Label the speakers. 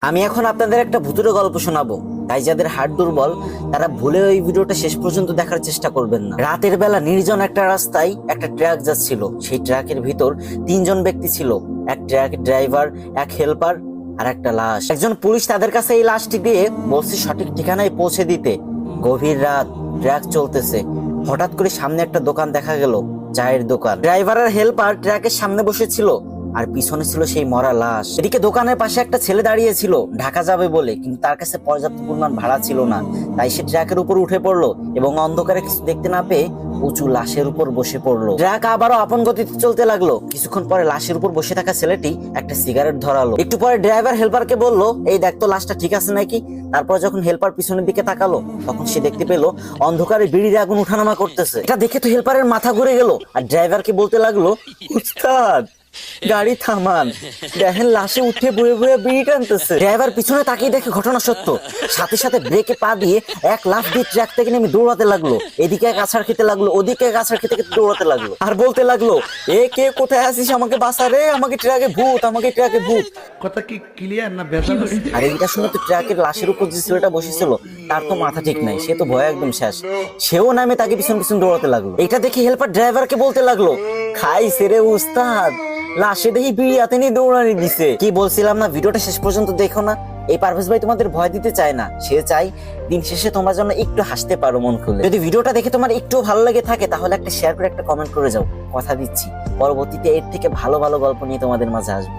Speaker 1: আমি এখন আপনাদের একটা ভুতুড়ে গল্প শোনাবো, তাই যাদের হার্ট দুর্বল তারা ভুলে ওই ভিডিওটা শেষ পর্যন্ত দেখার চেষ্টা করবেন না। রাতের বেলা নির্জন একটা রাস্তায় একটা ট্রাক যাচ্ছিল। সেই ট্রাকের ভিতর তিনজন ব্যক্তি ছিল, এক ট্রাকের ড্রাইভার, এক হেল্পার আর একটা লাশ। একজন পুলিশ তাদের কাছে এই লাশটি দিয়ে বলছে সঠিক ঠিকানায় পৌঁছে দিতে। গভীর রাত, ট্রাক চলতেছে, হঠাৎ করে সামনে একটা দোকান দেখা গেল, চায়ের দোকান। ড্রাইভার আর হেল্পার ট্রাকের সামনে বসেছিল আর পিছনে ছিল সেই মরা লাশ। এদিকে দোকানের পাশে একটা ছেলে দাঁড়িয়ে ছিল ঢাকা যাবে বলে, কিন্তু তার কাছে পর্যাপ্ত পরিমাণ ভাড়া ছিল না। তাই সে ট্রাকের উপর উঠে পড়লো এবং অন্ধকারে কিছু দেখতে না পেয়ে উঁচু লাশের উপর বসে পড়লো। ট্রাক আবারও আপন গতিতে চলতে লাগলো। কিছুক্ষণ পরে লাশের উপর বসে থাকা ছেলেটি একটা সিগারেট ধরালো। একটু পরে ড্রাইভার হেল্পারকে বললো, এই দেখ তো লাশটা ঠিক আছে নাকি। তারপর যখন হেল্পার পিছনের দিকে তাকালো তখন সে দেখতে পেলো অন্ধকারে বিড়ির আগুন উঠানামা করতেছে। এটা দেখে তো হেল্পারের মাথা ঘুরে গেল আর ড্রাইভারকে বলতে লাগলো, উস্তাদ গাড়ি থামান, দেখেন লাশে উঠে বয়ে বয়ে বিড়ি টানতেছে। ড্রাইভার পিছনে তাকিয়ে দেখে ঘটনা সত্য। সাথে সাথে ব্রেকে পা দিয়ে এক লাফ দিয়ে ট্রাক থেকে নেমে দৌড়াতে লাগলো। এদিকে এক আছাড় খেতে লাগলো, ওদিকে এক আছাড় খেতে খেতে দৌড়াতে লাগলো আর বলতে লাগলো, এ কে কোথায় আছিস, আমাকে বাঁচা রে, আমাকে ট্রাকে ভূত, আমাকে ট্রাকে ভূত।
Speaker 2: কথা কি ক্লিয়ার না বেজাল?
Speaker 1: আর এইটা শুনে তো ট্রাকের লাশের উপর যে ছেলেটা বসেছিল তার তো মাথা ঠিক নাই, সে তো ভয় একদম শেষ। সেও নামে তাকে পিছন পিছন দৌড়াতে লাগলো। এটা দেখে হেল্পার ড্রাইভারকে বলতে লাগলো, খাইছে রে উস্তাদ, লাশে দেখি বিড়ি হাতে নিয়ে দৌড়ানি দিছে। কি বলছিলাম না, ভিডিওটা শেষ পর্যন্ত দেখো না। এই পারভেজ ভাই তোমাদের ভয় দিতে চায় না, সে চাই দিন শেষে তোমরা যেন একটু হাসতে পারো মন খুলে। যদি ভিডিওটা দেখে তোমার একটু ভালো লেগে থাকে তাহলে একটা শেয়ার করে একটা কমেন্ট করে যাও। কথা দিচ্ছি পরবর্তীতে এর থেকে ভালো ভালো গল্প নিয়ে তোমাদের মাঝে আসবো।